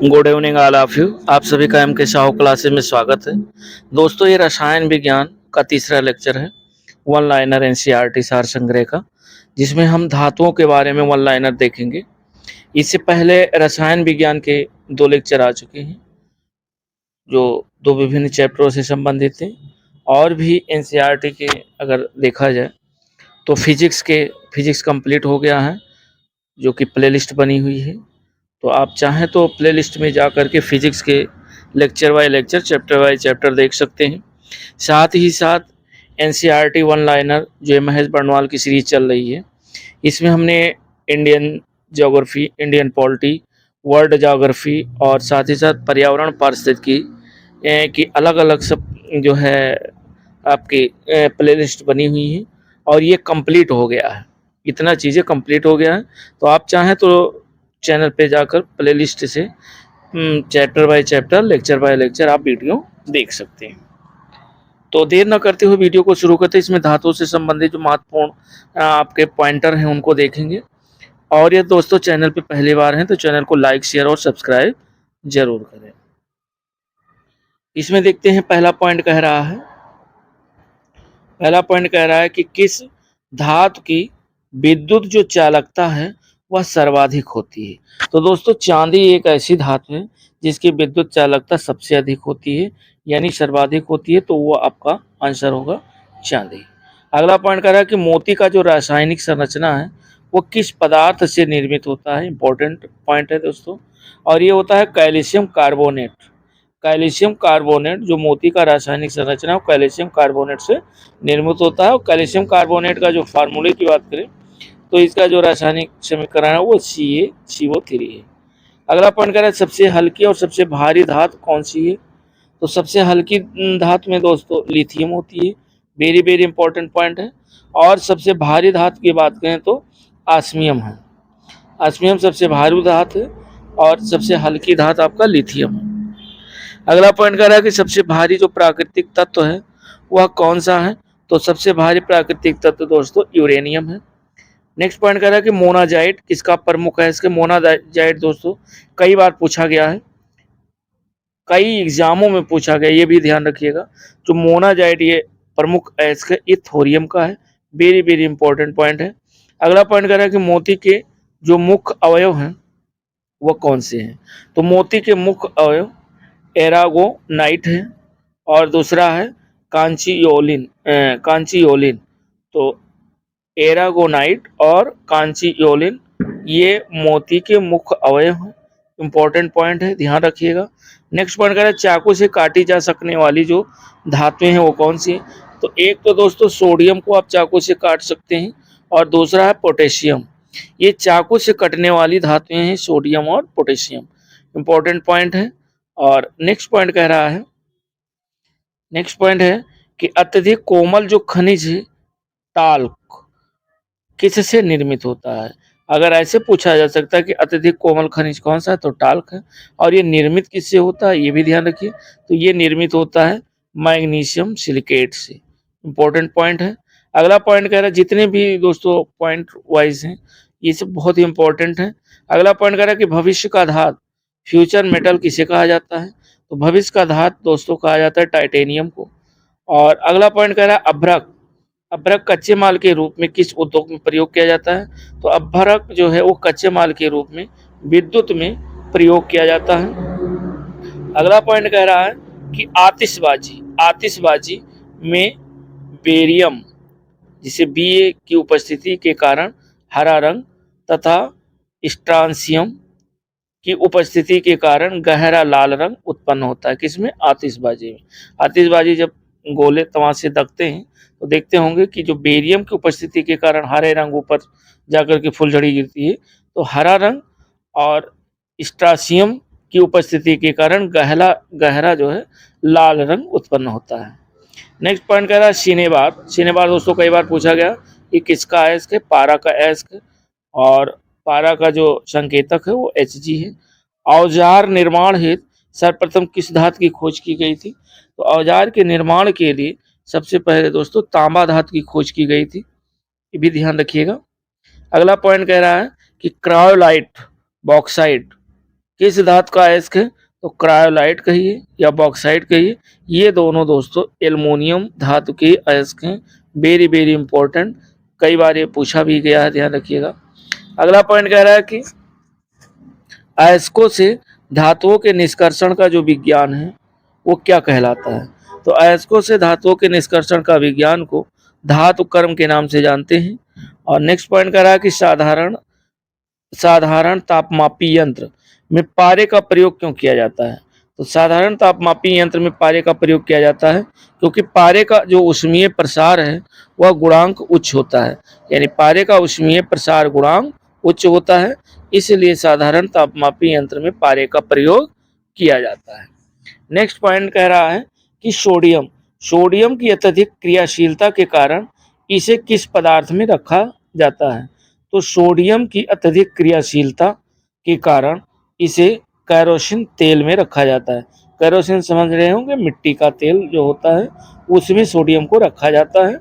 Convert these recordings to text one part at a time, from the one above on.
Good evening all of you. आप सभी का एम के साहू क्लासेस में स्वागत है। दोस्तों, ये रसायन विज्ञान का तीसरा लेक्चर है, वन लाइनर एनसीईआरटी सार संग्रह का, जिसमें हम धातुओं के बारे में वन लाइनर देखेंगे। इससे पहले रसायन विज्ञान के दो लेक्चर आ चुके हैं जो दो विभिन्न चैप्टरों से संबंधित थे। और भी एनसीईआरटी के अगर देखा जाए तो फिजिक्स कंप्लीट हो गया है, जो कि प्लेलिस्ट बनी हुई है। तो आप चाहें तो प्लेलिस्ट में जा कर के फिजिक्स के lecture by lecture, chapter by chapter देख सकते हैं। साथ ही साथ एनसीईआरटी वन लाइनर जो महेश बर्नवाल की सीरीज चल रही है, इसमें हमने Indian geography, Indian polity, world geography और साथ ही साथ पर्यावरण पारिस्थितिकी की अलग अलग सब जो है आपकी प्लेलिस्ट बनी हुई है। और ये कंप्लीट हो गया है, इतना चीज़ें कंप्लीट हो गया है। तो आप चाहें तो चैनल पे जाकर प्लेलिस्ट से chapter by chapter, lecture by lecture आप वीडियो देख सकते हैं। तो देर न करते हुए वीडियो को शुरू करते हैं। इसमें धातुओं से संबंधित जो महत्वपूर्ण आपके पॉइंटर हैं उनको देखेंगे। और ये दोस्तों चैनल पे पहली बार हैं तो चैनल को लाइक, शेयर और सब्सक्राइब जरूर करें। इसमें देखते हैं पहला पॉइंट कह रहा है कि किस धातु की विद्युत जो चालकता है वह सर्वाधिक होती है। तो दोस्तों चांदी एक ऐसी धातु है जिसकी विद्युत चालकता सबसे अधिक होती है, यानी सर्वाधिक होती है। तो वो आपका आंसर होगा चांदी। अगला पॉइंट कह रहा है कि मोती का जो रासायनिक संरचना है वो किस पदार्थ से निर्मित होता है। इंपॉर्टेंट पॉइंट है दोस्तों, और ये होता है कैल्शियम कार्बोनेट। कैल्शियम कार्बोनेट जो मोती का रासायनिक संरचना है वो कैल्शियम कार्बोनेट से निर्मित होता है। और कैल्शियम कार्बोनेट का जो फार्मूले की बात करें तो इसका जो रासायनिक समीकरण है वो CaCO3 है। अगला पॉइंट कह रहा है सबसे हल्की और सबसे भारी धातु कौन सी है। तो सबसे हल्की धातु में दोस्तों लिथियम होती है, वेरी वेरी इंपॉर्टेंट पॉइंट है। और सबसे भारी धातु की बात करें तो ऑस्मियम है। ऑस्मियम सबसे भारी धातु है और सबसे हल्की धातु आपका लिथियम है। अगला पॉइंट कह रहा है कि सबसे भारी जो प्राकृतिक तत्व है वह कौन सा है। तो सबसे भारी प्राकृतिक तत्व दोस्तों यूरेनियम है। नेक्स्ट पॉइंट कह रहा है कि मोनाजाइट किसका प्रमुख है। इसके मोनाजाइट दोस्तों कई बार पूछा गया है, कई एग्जामों में पूछा गया, ये भी ध्यान रखिएगा। जो मोनाजाइट ये प्रमुख है इसका, ये थोरियम का है। वेरी वेरी इंपॉर्टेंट पॉइंट है। अगला पॉइंट कह रहा है कि मोती के जो मुख्य अवयव हैं वह कौन से हैं। तो मोती के मुख्य अवयव एरागोनाइट है और दूसरा है कांचीयोलिन। तो एरागोनाइट और कांचीयोलिन ये मोती के मुख्य अवयव हैं। इंपॉर्टेंट पॉइंट है, ध्यान रखिएगा। नेक्स्ट पॉइंट कह रहा है चाकू से काटी जा सकने वाली जो धातुएं हैं वो कौन सी हैं। तो एक तो दोस्तों सोडियम को आप चाकू से काट सकते हैं और दूसरा है पोटेशियम। ये चाकू से कटने वाली धातुएं हैं, सोडियम और पोटेशियम। इंपॉर्टेंट पॉइंट है। और नेक्स्ट पॉइंट है कि अत्यधिक कोमल जो खनिज है टाल्क किससे निर्मित होता है। अगर ऐसे पूछा जा सकता है कि अत्यधिक कोमल खनिज कौन सा है तो टाल्क है। और ये निर्मित किससे होता है ये भी ध्यान रखिए। तो ये निर्मित होता है मैग्नीशियम सिलिकेट से। इंपॉर्टेंट पॉइंट है। अगला पॉइंट कह रहा है, जितने भी दोस्तों पॉइंट वाइज हैं ये सब बहुत ही इंपॉर्टेंट है। अगला पॉइंट कह रहा है कि भविष्य का धातु, फ्यूचर मेटल किसे कहा जाता है। तो भविष्य का धातु दोस्तों कहा जाता है टाइटेनियम को। और अगला पॉइंट कह रहा है अभ्रक कच्चे माल के रूप में किस उद्योग में प्रयोग किया जाता है। तो अभ्रक जो है वो कच्चे माल के रूप में विद्युत में प्रयोग किया जाता है। अगला पॉइंट कह रहा है कि आतिशबाजी में बेरियम जिसे Ba की उपस्थिति के कारण हरा रंग तथा स्ट्रांसियम की उपस्थिति के कारण गहरा लाल रंग उत्पन्न होता है। किसमें, आतिशबाजी में। आतिशबाजी जब गोले तमाचे दगते हैं तो देखते होंगे कि जो बेरियम की उपस्थिति के कारण हरे रंग ऊपर जाकर के फुलझड़ी गिरती है, तो हरा रंग और स्ट्रासियम की उपस्थिति के कारण गहरा जो है लाल रंग उत्पन्न होता है। नेक्स्ट पॉइंट कह रहा है सिनेबार दोस्तों कई बार पूछा गया कि किसका है। इसके पारा का एस्क, और पारा का जो संकेतक है वो Hg है। औजार निर्माण हेतु सर्वप्रथम किस धातु की खोज की गई थी। तो औजार के निर्माण के लिए सबसे पहले दोस्तों तांबा धातु की खोज की गई थी, ये भी ध्यान रखिएगा। अगला पॉइंट कह रहा है कि क्रायोलाइट बॉक्साइट किस धातु का अयस्क है? तो क्रायोलाइट कहिए या बॉक्साइट कहिए, ये दोनों दोस्तों एल्युमिनियम धातु के अयस्क हैं। वेरी वेरी इंपॉर्टेंट, कई बार ये पूछा भी गया है, ध्यान रखिएगा। अगला पॉइंट कह रहा है कि अयस्कों से धातुओं के निष्कर्षण का जो विज्ञान है वो क्या कहलाता है? तो अयस्कों से धातुओं के निष्कर्षण का विज्ञान को धातु कर्म के नाम से जानते हैं। और नेक्स्ट पॉइंट कह रहा है कि साधारण साधारण तापमापी यंत्र में पारे का प्रयोग क्यों किया जाता है? तो साधारण तापमापी यंत्र में पारे का प्रयोग किया जाता है क्योंकि पारे का जो ऊष्मीय प्रसार है वह गुणांक उच्च होता है, यानी पारे का ऊष्मीय प्रसार गुणांक उच्च होता है, इसलिए साधारण तापमापी यंत्र में पारे का प्रयोग किया जाता है। नेक्स्ट पॉइंट कह रहा है कि सोडियम सोडियम की अत्यधिक क्रियाशीलता के कारण इसे किस पदार्थ में रखा जाता है? तो सोडियम की अत्यधिक क्रियाशीलता के कारण इसे कैरोसिन तेल में रखा जाता है। कैरोसिन समझ रहे होंगे, मिट्टी का तेल जो होता है उसमें सोडियम को रखा जाता है।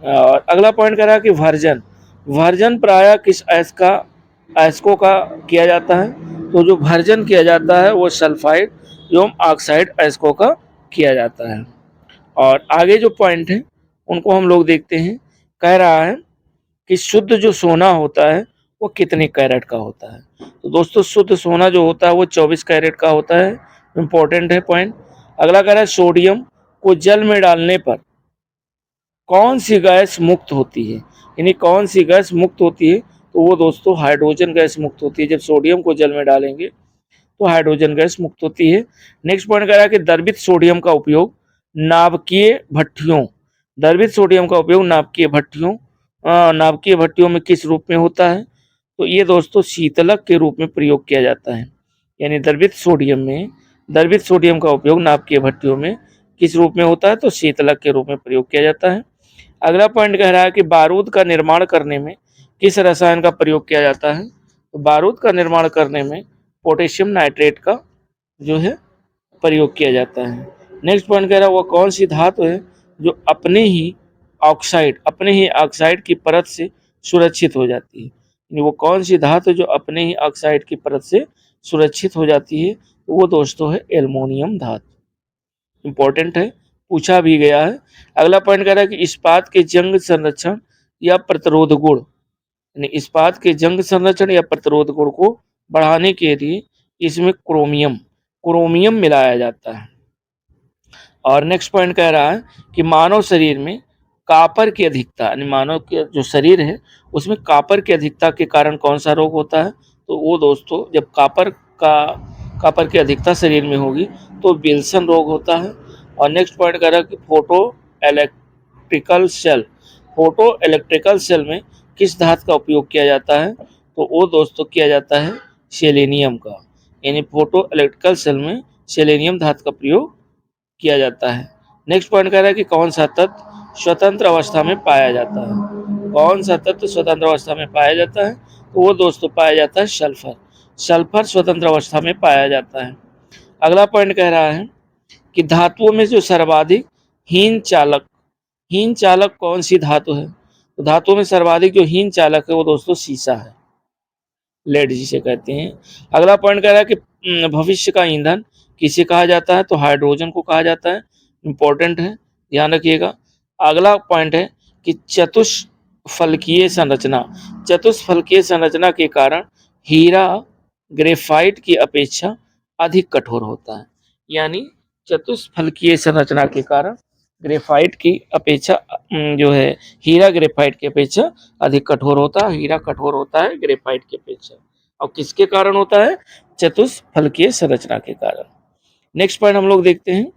और अगला पॉइंट कह रहा है कि वर्जन वर्जन प्रायः किस अयस्कों का किया जाता है? तो जो वर्जन किया जाता है वो सल्फाइड एवं ऑक्साइड अयस्कों का किया जाता है। और आगे जो पॉइंट है उनको हम लोग देखते हैं। कह रहा है कि शुद्ध जो सोना होता है वो कितने कैरेट का होता है? तो दोस्तों शुद्ध सोना जो होता है वो 24 कैरेट का होता है। इंपॉर्टेंट है पॉइंट। अगला कह रहा है सोडियम को जल में डालने पर कौन सी गैस मुक्त होती है? यानी कौन सी गैस मुक्त होती है? तो वो दोस्तों हाइड्रोजन गैस मुक्त होती है। जब सोडियम को जल में डालेंगे तो हाइड्रोजन गैस मुक्त होती है। नेक्स्ट पॉइंट कह रहा है कि द्रवित सोडियम का उपयोग नाभिकीय भट्टियों द्रवित सोडियम का उपयोग नाभिकीय भट्टियों में किस रूप में होता है? तो ये दोस्तों शीतलक के रूप में प्रयोग किया जाता है। यानी द्रवित सोडियम का उपयोग नाभिकीय भट्टियों में किस रूप में होता है? तो शीतलक के रूप में प्रयोग किया जाता है। अगला पॉइंट कह रहा है कि बारूद का निर्माण करने में किस रसायन का प्रयोग किया जाता है? तो बारूद का निर्माण करने में पोटेशियम नाइट्रेट का जो है प्रयोग किया जाता है। नेक्स्ट पॉइंट कह रहा है वो कौन सी धातु है जो अपने ही ऑक्साइड की परत से सुरक्षित हो जाती है? यानी वो कौन सी धातु जो अपने ही ऑक्साइड की परत से सुरक्षित हो जाती है? तो वो दोस्तों है एल्युमिनियम धातु। इंपॉर्टेंट है, पूछा भी गया है। अगला पॉइंट कह रहा है कि इस्पात के जंग संरक्षण या प्रतिरोध गुण यानी इस्पात के जंग संरक्षण या प्रतिरोध गुण को बढ़ाने के लिए इसमें क्रोमियम मिलाया जाता है। और नेक्स्ट पॉइंट कह रहा है कि मानव शरीर में कापर की अधिकता यानी मानव के जो शरीर है उसमें कापर की अधिकता के कारण कौन सा रोग होता है? तो वो दोस्तों जब कापर की अधिकता शरीर में होगी तो विल्सन रोग होता है। और नेक्स्ट पॉइंट कह रहा है कि फोटो इलेक्ट्रिकल सेल में किस धातु का उपयोग किया जाता है? तो वो दोस्तों किया जाता है सेलेनियम का। यानी फोटो इलेक्ट्रिकल सेल में सेलेनियम धातु का प्रयोग किया जाता है। नेक्स्ट पॉइंट कह रहा है कि कौन सा तत्व स्वतंत्र अवस्था में पाया जाता है? कौन सा तत्व स्वतंत्र अवस्था में पाया जाता है? तो वो दोस्तों पाया जाता है सल्फर स्वतंत्र अवस्था में पाया जाता है। अगला पॉइंट कह रहा है कि धातुओं में जो सर्वाधिक हीन चालक कौन सी धातु है? तो धातुओं में सर्वाधिक जो हीन चालक है वो दोस्तों सीसा है, लेड जिसे कहते हैं। अगला पॉइंट कह रहा है कि भविष्य का ईंधन किसे कहा जाता है? तो हाइड्रोजन को कहा जाता है। इंपॉर्टेंट है, ध्यान रखिएगा। अगला पॉइंट है कि चतुष्फलकीय संरचना के कारण हीरा ग्रेफाइट की अपेक्षा अधिक कठोर होता है। यानी चतुष्फलकीय संरचना के कारण ग्रेफाइट की अपेक्षा जो है हीरा ग्रेफाइट की अपेक्षा अधिक कठोर होता है। हीरा कठोर होता है ग्रेफाइट की अपेक्षा। और किसके कारण होता है? चतुष्फलकीय संरचना के कारण। नेक्स्ट पॉइंट हम लोग देखते हैं।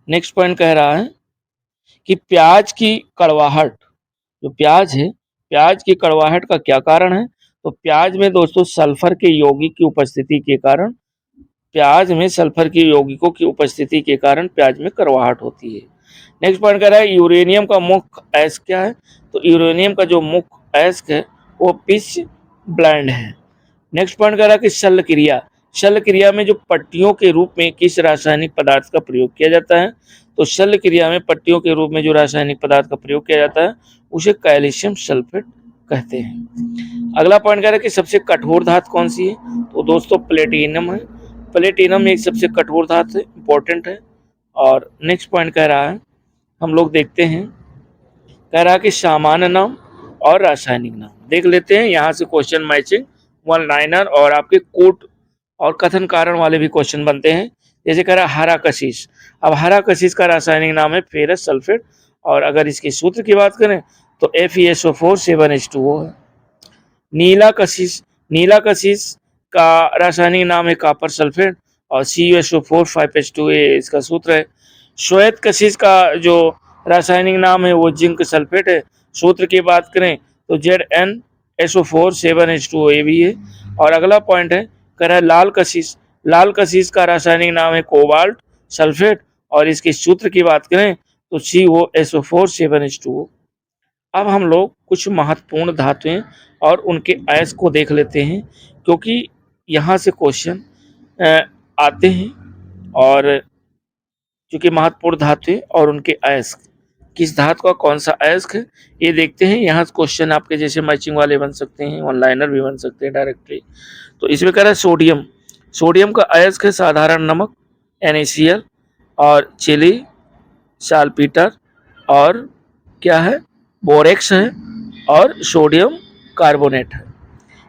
नेक्स्ट पॉइंट कह रहा है कि प्याज की कड़वाहट, जो प्याज है, प्याज की कड़वाहट का क्या कारण है? तो प्याज में दोस्तों सल्फर के यौगिक की उपस्थिति के कारण प्याज में कड़वाहट होती है। नेक्स्ट पॉइंट कह रहा है यूरेनियम का मुख्य अयस्क क्या है? तो यूरेनियम का जो मुख्य अयस्क है वो पिच ब्लेंड है। नेक्स्ट पॉइंट कह रहा है कि शल्य क्रिया में जो पट्टियों के रूप में किस रासायनिक पदार्थ का प्रयोग किया जाता है? तो शल्य क्रिया में पट्टियों के रूप में जो रासायनिक पदार्थ का प्रयोग किया जाता है उसे कैल्शियम सल्फेट कहते हैं। अगला पॉइंट कह रहा है कि सबसे कठोर धातु कौन सी है, तो दोस्तों प्लेटिनम है। प्लेटिनम एक सबसे कठोर धातु है, इंपॉर्टेंट है। और नेक्स्ट पॉइंट कह रहा है, हम लोग देखते हैं, कह रहा है कि सामान्य नाम और रासायनिक नाम देख लेते हैं। यहाँ से क्वेश्चन मैचिंग, वन लाइनर और आपके कोट और कथन कारण वाले भी क्वेश्चन बनते हैं। जैसे कह रहा है हरा कशिश। अब हरा कशिश का रासायनिक नाम है फेरस सल्फेट, और अगर इसके सूत्र की बात करें तो FeSO4 7H2O है। नीला कशिश, नीला कशिश का रासायनिक नाम है कॉपर सल्फेट और CuSO4 5H2A इसका सूत्र है। श्वेत कशिश का जो रासायनिक नाम है वो जिंक सल्फेट है। सूत्र की बात करें तो ZnSO4 7H2O भी है। और अगला पॉइंट है, कह रहा है लाल कशिश। लाल कशिश का रासायनिक नाम है कोबाल्ट सल्फेट और इसके सूत्र की बात करें तो COSO4 7H2O। अब हम लोग कुछ महत्वपूर्ण धातुएं और उनके अयस्क को देख लेते हैं, क्योंकि यहाँ से क्वेश्चन आते हैं। और चूंकि महत्वपूर्ण धातुएं और उनके अयस्क, किस धातु का कौन सा अयस्क है ये देखते हैं। यहाँ क्वेश्चन आपके जैसे मैचिंग वाले बन सकते हैं, वन लाइनर भी बन सकते हैं डायरेक्टली। तो इसमें कह रहा है सोडियम। सोडियम का अयस्क है साधारण नमक NaCl और चिली साल्पीटर और क्या है बोरेक्स है और सोडियम कार्बोनेट है।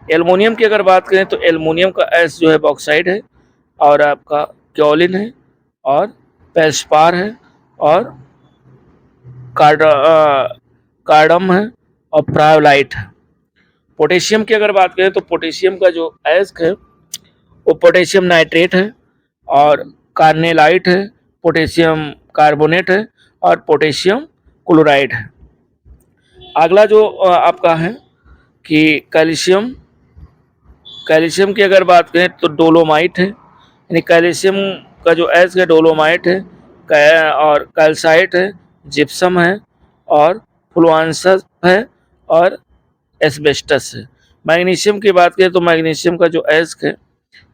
एल्युमिनियम की अगर बात करें तो एल्युमिनियम का अयस्क जो है बॉक्साइड है और आपका क्योलिन है और पेल्सपार है और कार्डम है और प्रायोलाइट है। पोटेशियम की अगर बात करें तो पोटेशियम का जो अयस्क है वो पोटेशियम नाइट्रेट है और कार्नेलाइट है, पोटेशियम कार्बोनेट है और पोटेशियम क्लोराइड है। अगला जो आपका है कि कैल्शियम। कैल्शियम की अगर बात करें तो डोलोमाइट है, यानी कैल्शियम का जो अयस्क है डोलोमाइट है और कैल्साइट है, जिप्सम है और फ्लुआंसस है और एस्बेस्टस है। मैग्नीशियम की बात करें तो मैग्नीशियम का जो अयस्क है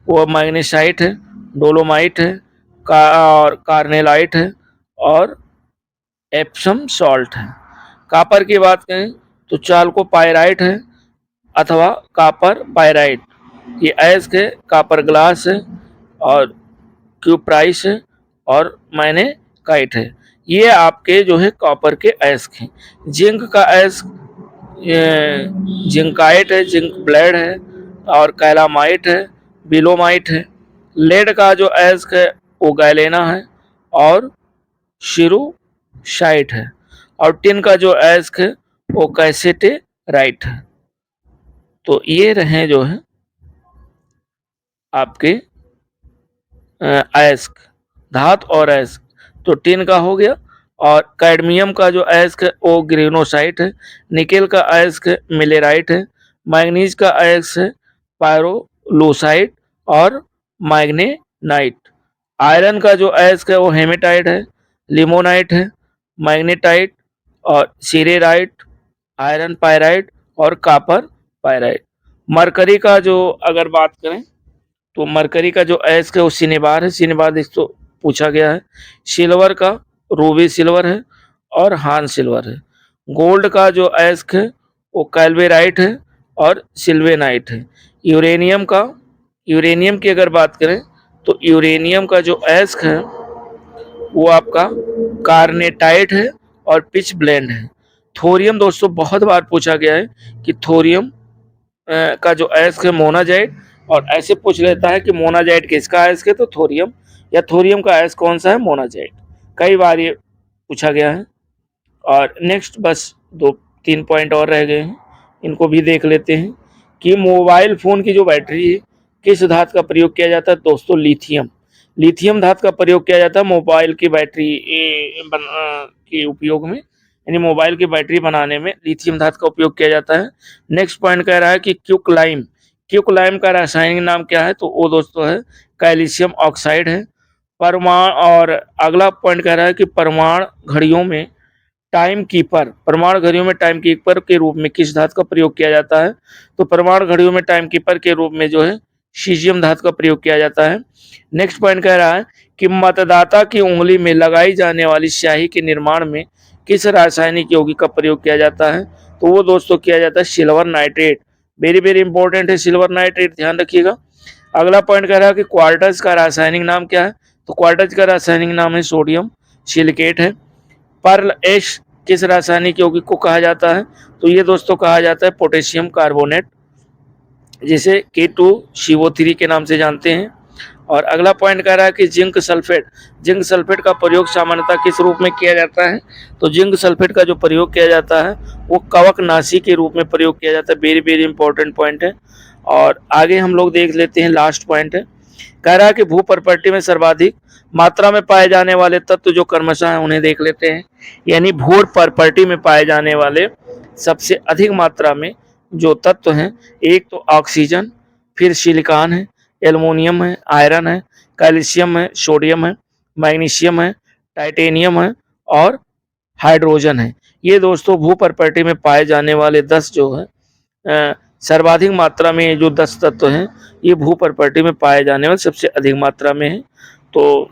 वो मैग्नीसाइट है, डोलोमाइट है और कार्नेलाइट है और एप्सम सॉल्ट है। कापर की बात करें तो चाल्को पायराइट है अथवा कापर पायराइट, ये अयस्क है। कापर ग्लास है और क्यूप्राइस है और मैग्नेकाइट है। ये आपके जो है कॉपर के अयस्क हैं। जिंक का अयस्क जिंकाइट है, जिंक ब्लेड है और कैलामाइट है, बिलोमाइट है। लेड का जो अयस्क है वो गैलेना है और शिरुशाइट है। और टिन का जो अयस्क है वो कैसेटेराइट है। तो ये रहे जो है आपके अयस्क, धातु और अयस्क। तो टिन का हो गया। और कैडमियम का जो अयस्क है वो ग्रेनोसाइट है। निकेल का अयस्क है मिलेराइट है। मैग्नीज का अयस्क है पायरोलूसाइट और मैग्नेनाइट। आयरन का जो अयस्क है वो हेमेटाइट है, लिमोनाइट है, मैग्नेटाइट और सिरेराइट, आयरन पायराइट और कापर पायराइट। मरकरी का जो अगर बात करें तो मरकरी का जो अयस्क है वो सिनेबार है, सिनेबार इसको पूछा गया है। सिल्वर का रूबी सिल्वर है और हान सिल्वर है। गोल्ड का जो अयस्क है वो कैल्वेराइट है और सिल्वेनाइट है। यूरेनियम का, यूरेनियम की अगर बात करें तो यूरेनियम का जो अयस्क है वो आपका कार्नेटाइट है और पिच ब्लेंड है। थोरियम दोस्तों बहुत बार पूछा गया है कि थोरियम का जो अयस्क है मोनाजाइट, और ऐसे पूछ लेता है कि मोनाजाइट किसका अयस्क है तो थोरियम, या थोरियम का अयस्क कौन सा है मोनाजाइट। कई बार ये पूछा गया है। और नेक्स्ट बस 2-3 पॉइंट और रह गए हैं, इनको भी देख लेते हैं कि मोबाइल फ़ोन की जो बैटरी है किस धातु का प्रयोग किया जाता है दोस्तों, लिथियम। लिथियम धातु का प्रयोग किया जाता है मोबाइल की बैटरी के उपयोग में, यानी मोबाइल की बैटरी बनाने में लिथियम धातु का उपयोग किया जाता है। नेक्स्ट पॉइंट कह रहा है कि क्विकलाइम। क्विकलाइम का रासायनिक नाम क्या है तो वो दोस्तों है कैल्शियम ऑक्साइड है। परमाणु, और अगला पॉइंट कह रहा है कि परमाणु घड़ियों में टाइम कीपर, परमाणु घड़ियों में टाइम कीपर के रूप में किस धातु का प्रयोग किया जाता है तो परमाणु घड़ियों में टाइम कीपर के रूप में जो है सीजियम धातु का प्रयोग किया जाता है। नेक्स्ट पॉइंट कह रहा है कि मतदाता की उंगली में लगाई जाने वाली स्याही के निर्माण में किस रासायनिक यौगिक का प्रयोग किया जाता है तो वो दोस्तों किया जाता है silver nitrate. Very very important है सिल्वर नाइट्रेट, ध्यान रखिएगा। अगला पॉइंट कह रहा है कि क्वार्टज का रासायनिक नाम क्या है, तो क्वार्टज का रासायनिक नाम है सोडियम सिलिकेट है। पर्ल एश किस रासायनिक यौगिक को कहा जाता है, तो ये दोस्तों कहा जाता है पोटेशियम कार्बोनेट, जिसे K2CO3 के नाम से जानते हैं। और अगला पॉइंट कह रहा है कि जिंक सल्फेट का प्रयोग सामान्यतः किस रूप में किया जाता है, तो जिंक सल्फेट का जो प्रयोग किया जाता है वो कवकनाशी के रूप में प्रयोग किया जाता है। वेरी वेरी इंपॉर्टेंट पॉइंट है। और आगे हम लोग देख लेते हैं, लास्ट पॉइंट है, कह रहा है कि भू प्रॉपर्टी में सर्वाधिक मात्रा में पाए जाने वाले तत्व जो क्रमशः हैं उन्हें देख लेते हैं। यानी भू प्रॉपर्टी में पाए जाने वाले सबसे अधिक मात्रा में जो तत्व हैं, एक तो ऑक्सीजन, फिर सिलिकॉन है, एल्युमिनियम है, आयरन है, कैल्शियम है, सोडियम है, मैग्नीशियम है, टाइटेनियम है और हाइड्रोजन है। ये दोस्तों भू प्रॉपर्टी में पाए जाने वाले 10 जो है सर्वाधिक मात्रा में जो 10 तत्व हैं, ये भू प्रॉपर्टी में पाए जाने वाले सबसे अधिक मात्रा में है। तो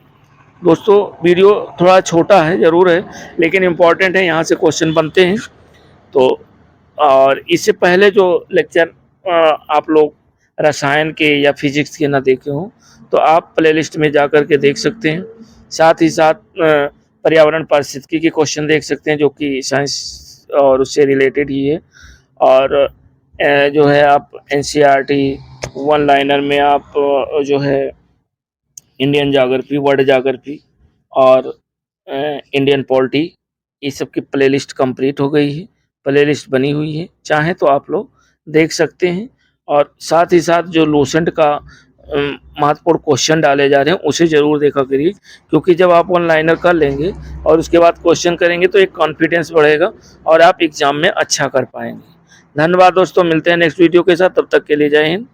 दोस्तों वीडियो थोड़ा छोटा है ज़रूर है, लेकिन इम्पॉर्टेंट है, यहाँ से क्वेश्चन बनते हैं। तो और इससे पहले जो लेक्चर आप लोग रसायन के या फिजिक्स के ना देखे हों, तो आप प्लेलिस्ट में जा कर के देख सकते हैं। साथ ही साथ पर्यावरण पारिस्थितिकी के क्वेश्चन देख सकते हैं, जो कि साइंस और उससे रिलेटेड ही है। और जो है आप NCERT वन लाइनर में आप जो है इंडियन ज्योग्राफी, वर्ल्ड ज्योग्राफी और इंडियन पॉलिटी, ये सब की प्लेलिस्ट कंप्लीट हो गई है, प्लेलिस्ट बनी हुई है, चाहें तो आप लोग देख सकते हैं। और साथ ही साथ जो लूसेंट का महत्वपूर्ण क्वेश्चन डाले जा रहे हैं उसे ज़रूर देखा करिए, क्योंकि जब आप वन लाइनर कर लेंगे और उसके बाद क्वेश्चन करेंगे तो एक कॉन्फिडेंस बढ़ेगा और आप एग्ज़ाम में अच्छा कर पाएंगे। धन्यवाद दोस्तों, मिलते हैं नेक्स्ट वीडियो के साथ, तब तक के लिए जय हिंद।